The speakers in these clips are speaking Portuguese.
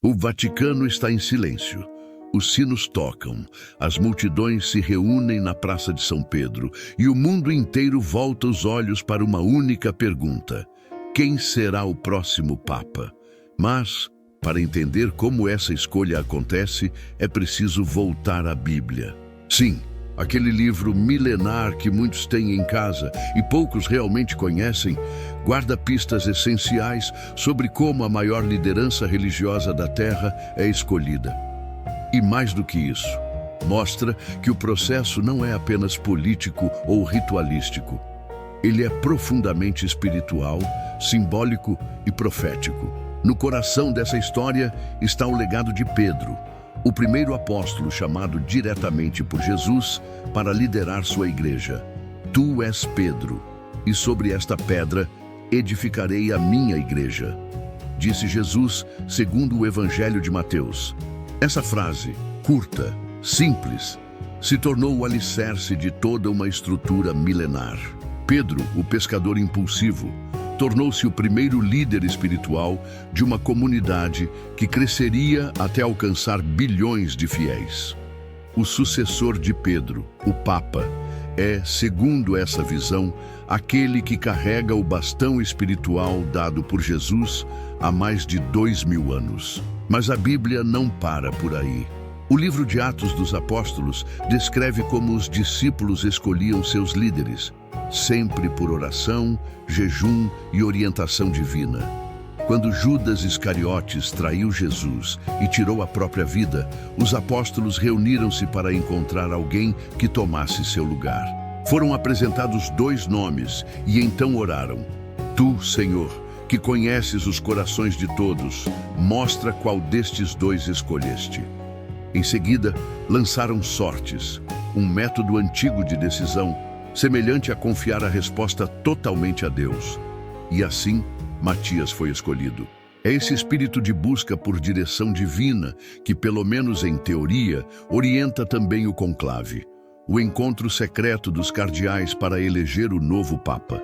O Vaticano está em silêncio. Os sinos tocam, as multidões se reúnem na Praça de São Pedro e o mundo inteiro volta os olhos para uma única pergunta: quem será o próximo Papa? Mas, para entender como essa escolha acontece, é preciso voltar à Bíblia. Sim, aquele livro milenar que muitos têm em casa e poucos realmente conhecem, guarda pistas essenciais sobre como a maior liderança religiosa da Terra é escolhida. E mais do que isso, mostra que o processo não é apenas político ou ritualístico. Ele é profundamente espiritual, simbólico e profético. No coração dessa história está o legado de Pedro, o primeiro apóstolo chamado diretamente por Jesus para liderar sua igreja. Tu és Pedro, e sobre esta pedra edificarei a minha igreja, disse Jesus segundo o Evangelho de Mateus. Essa frase, curta, simples, se tornou o alicerce de toda uma estrutura milenar. Pedro, o pescador impulsivo, tornou-se o primeiro líder espiritual de uma comunidade que cresceria até alcançar bilhões de fiéis. O sucessor de Pedro, o Papa, é, segundo essa visão, aquele que carrega o bastão espiritual dado por Jesus há mais de 2000 anos. Mas a Bíblia não para por aí. O livro de Atos dos Apóstolos descreve como os discípulos escolhiam seus líderes, sempre por oração, jejum e orientação divina. Quando Judas Iscariotes traiu Jesus e tirou a própria vida, os apóstolos reuniram-se para encontrar alguém que tomasse seu lugar. Foram apresentados 2 nomes e então oraram: Tu, Senhor, que conheces os corações de todos, mostra qual destes 2 escolheste. Em seguida, lançaram sortes, um método antigo de decisão, semelhante a confiar a resposta totalmente a Deus. E assim, Matias foi escolhido. É esse espírito de busca por direção divina que, pelo menos em teoria, orienta também o conclave, o encontro secreto dos cardeais para eleger o novo Papa.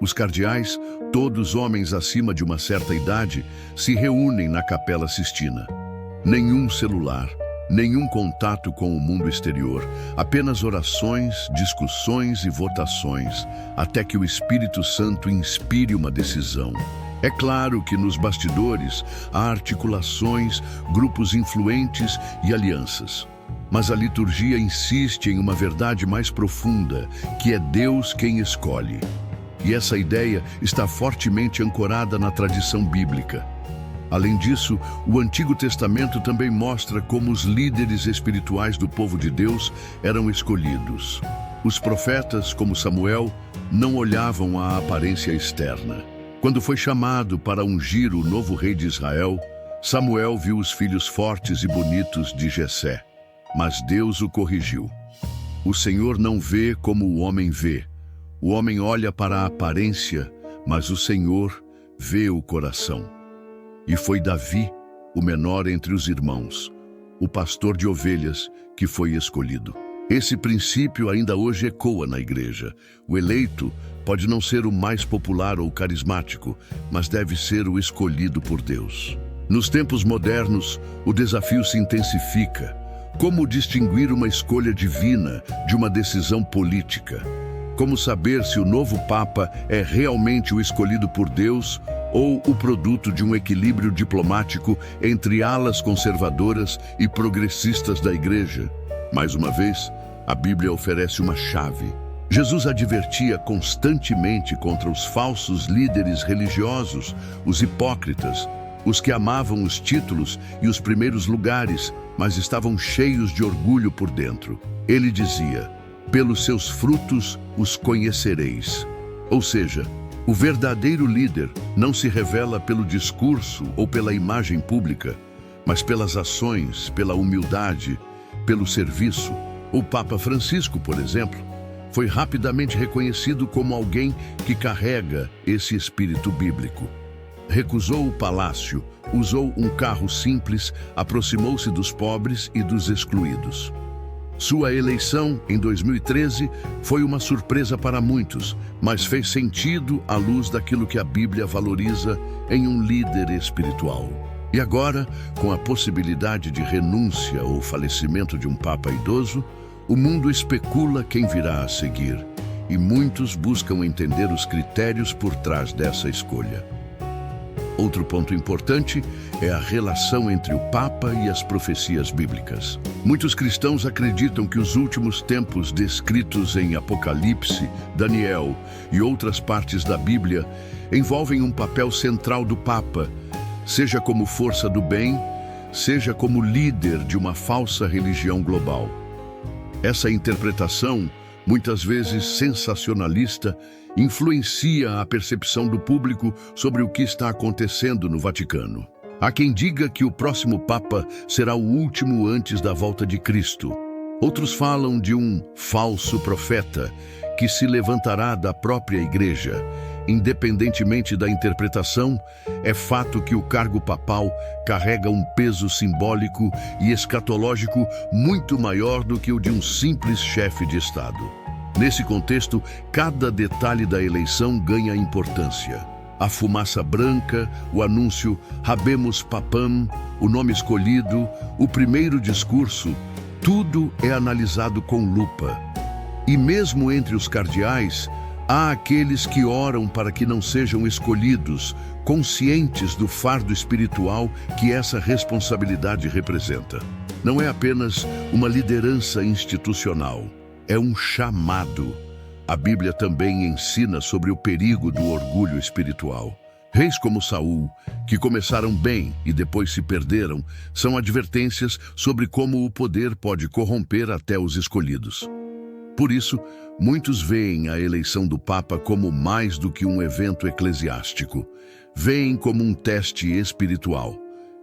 Os cardeais, todos homens acima de uma certa idade, se reúnem na Capela Sistina. Nenhum celular, nenhum contato com o mundo exterior, apenas orações, discussões e votações, até que o Espírito Santo inspire uma decisão. É claro que nos bastidores há articulações, grupos influentes e alianças. Mas a liturgia insiste em uma verdade mais profunda, que é Deus quem escolhe. E essa ideia está fortemente ancorada na tradição bíblica. Além disso, o Antigo Testamento também mostra como os líderes espirituais do povo de Deus eram escolhidos. Os profetas, como Samuel, não olhavam a aparência externa. Quando foi chamado para ungir o novo rei de Israel, Samuel viu os filhos fortes e bonitos de Jessé, mas Deus o corrigiu. O Senhor não vê como o homem vê. O homem olha para a aparência, mas o Senhor vê o coração. E foi Davi, o menor entre os irmãos, o pastor de ovelhas, que foi escolhido. Esse princípio ainda hoje ecoa na igreja. O eleito pode não ser o mais popular ou carismático, mas deve ser o escolhido por Deus. Nos tempos modernos, o desafio se intensifica. Como distinguir uma escolha divina de uma decisão política? Como saber se o novo Papa é realmente o escolhido por Deus ou o produto de um equilíbrio diplomático entre alas conservadoras e progressistas da Igreja? Mais uma vez, a Bíblia oferece uma chave. Jesus advertia constantemente contra os falsos líderes religiosos, os hipócritas, os que amavam os títulos e os primeiros lugares, mas estavam cheios de orgulho por dentro. Ele dizia: pelos seus frutos os conhecereis. Ou seja, o verdadeiro líder não se revela pelo discurso ou pela imagem pública, mas pelas ações, pela humildade, pelo serviço. O Papa Francisco, por exemplo, foi rapidamente reconhecido como alguém que carrega esse espírito bíblico. Recusou o palácio, usou um carro simples, aproximou-se dos pobres e dos excluídos. Sua eleição, em 2013, foi uma surpresa para muitos, mas fez sentido à luz daquilo que a Bíblia valoriza em um líder espiritual. E agora, com a possibilidade de renúncia ou falecimento de um papa idoso, o mundo especula quem virá a seguir, e muitos buscam entender os critérios por trás dessa escolha. Outro ponto importante é a relação entre o Papa e as profecias bíblicas. Muitos cristãos acreditam que os últimos tempos descritos em Apocalipse, Daniel e outras partes da Bíblia envolvem um papel central do Papa, seja como força do bem, seja como líder de uma falsa religião global. Essa interpretação, muitas vezes sensacionalista, influencia a percepção do público sobre o que está acontecendo no Vaticano. Há quem diga que o próximo Papa será o último antes da volta de Cristo. Outros falam de um falso profeta que se levantará da própria Igreja. Independentemente da interpretação, é fato que o cargo papal carrega um peso simbólico e escatológico muito maior do que o de um simples chefe de Estado. Nesse contexto, cada detalhe da eleição ganha importância. A fumaça branca, o anúncio Habemus Papam, o nome escolhido, o primeiro discurso, tudo é analisado com lupa. E mesmo entre os cardeais, há aqueles que oram para que não sejam escolhidos, conscientes do fardo espiritual que essa responsabilidade representa. Não é apenas uma liderança institucional. É um chamado. A Bíblia também ensina sobre o perigo do orgulho espiritual. Reis como Saul, que começaram bem e depois se perderam, são advertências sobre como o poder pode corromper até os escolhidos. Por isso, muitos veem a eleição do Papa como mais do que um evento eclesiástico. Veem como um teste espiritual.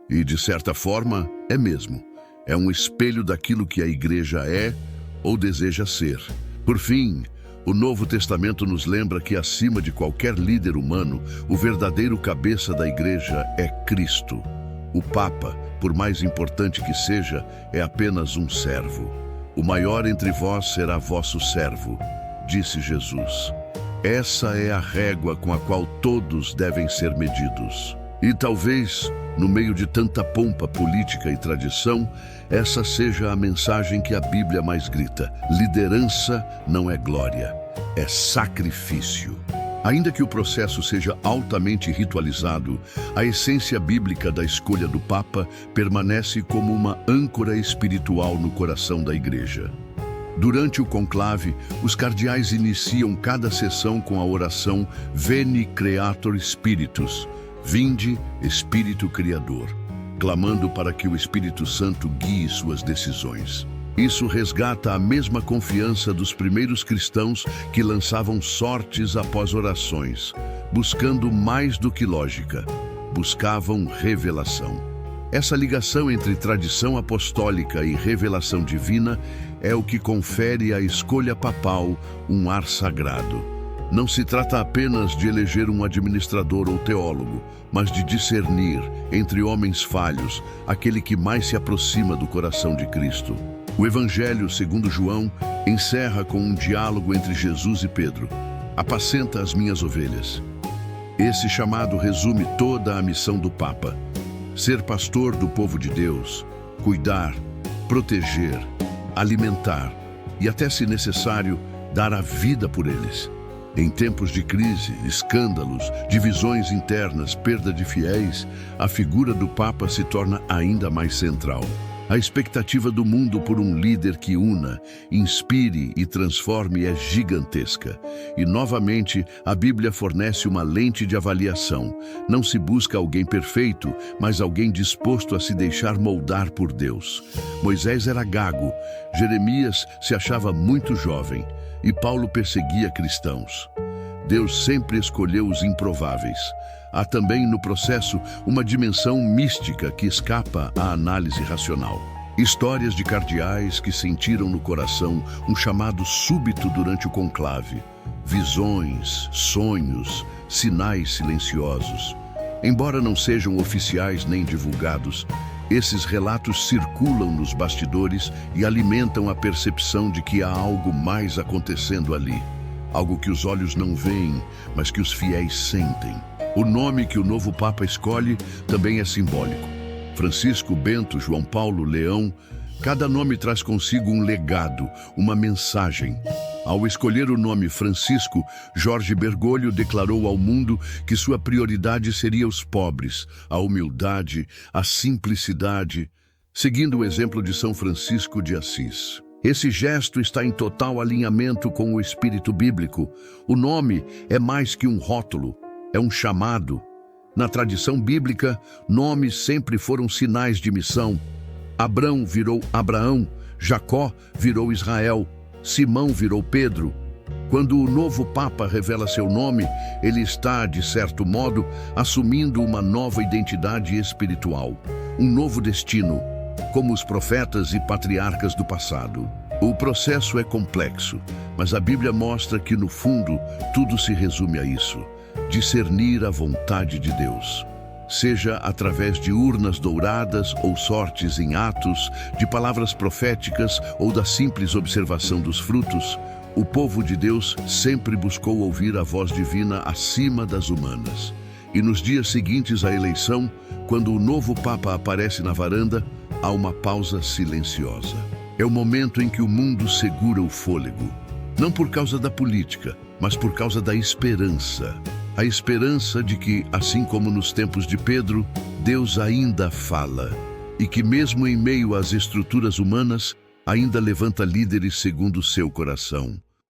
E, de certa forma, é mesmo. É um espelho daquilo que a Igreja é ou deseja ser. Por fim, o Novo Testamento nos lembra que, acima de qualquer líder humano, o verdadeiro cabeça da Igreja é Cristo. O Papa, por mais importante que seja, é apenas um servo. O maior entre vós será vosso servo, disse Jesus. Essa é a régua com a qual todos devem ser medidos. E talvez, no meio de tanta pompa política e tradição, essa seja a mensagem que a Bíblia mais grita: liderança não é glória, é sacrifício. Ainda que o processo seja altamente ritualizado, a essência bíblica da escolha do Papa permanece como uma âncora espiritual no coração da Igreja. Durante o conclave, os cardeais iniciam cada sessão com a oração Veni Creator Spiritus, Vinde, Espírito Criador, clamando para que o Espírito Santo guie suas decisões. Isso resgata a mesma confiança dos primeiros cristãos que lançavam sortes após orações, buscando mais do que lógica, buscavam revelação. Essa ligação entre tradição apostólica e revelação divina é o que confere à escolha papal um ar sagrado. Não se trata apenas de eleger um administrador ou teólogo, mas de discernir, entre homens falhos, aquele que mais se aproxima do coração de Cristo. O Evangelho, segundo João, encerra com um diálogo entre Jesus e Pedro. Apacenta as minhas ovelhas. Esse chamado resume toda a missão do Papa. Ser pastor do povo de Deus, cuidar, proteger, alimentar e, até se necessário, dar a vida por eles. Em tempos de crise, escândalos, divisões internas, perda de fiéis, a figura do Papa se torna ainda mais central. A expectativa do mundo por um líder que una, inspire e transforme é gigantesca. E, novamente, a Bíblia fornece uma lente de avaliação. Não se busca alguém perfeito, mas alguém disposto a se deixar moldar por Deus. Moisés era gago, Jeremias se achava muito jovem e Paulo perseguia cristãos. Deus sempre escolheu os improváveis. Há também no processo uma dimensão mística que escapa à análise racional. Histórias de cardeais que sentiram no coração um chamado súbito durante o conclave. Visões, sonhos, sinais silenciosos. Embora não sejam oficiais nem divulgados, esses relatos circulam nos bastidores e alimentam a percepção de que há algo mais acontecendo ali. Algo que os olhos não veem, mas que os fiéis sentem. O nome que o novo Papa escolhe também é simbólico. Francisco, Bento, João Paulo, Leão, cada nome traz consigo um legado, uma mensagem. Ao escolher o nome Francisco, Jorge Bergoglio declarou ao mundo que sua prioridade seria os pobres, a humildade, a simplicidade, seguindo o exemplo de São Francisco de Assis. Esse gesto está em total alinhamento com o espírito bíblico. O nome é mais que um rótulo, é um chamado. Na tradição bíblica, nomes sempre foram sinais de missão. Abrão virou Abraão, Jacó virou Israel, Simão virou Pedro. Quando o novo Papa revela seu nome, ele está, de certo modo, assumindo uma nova identidade espiritual, um novo destino, como os profetas e patriarcas do passado. O processo é complexo, mas a Bíblia mostra que, no fundo, tudo se resume a isso: discernir a vontade de Deus. Seja através de urnas douradas ou sortes em atos, de palavras proféticas ou da simples observação dos frutos, o povo de Deus sempre buscou ouvir a voz divina acima das humanas. E nos dias seguintes à eleição, quando o novo Papa aparece na varanda, há uma pausa silenciosa. É o momento em que o mundo segura o fôlego, não por causa da política, mas por causa da esperança. A esperança de que, assim como nos tempos de Pedro, Deus ainda fala e que, mesmo em meio às estruturas humanas, ainda levanta líderes segundo o seu coração.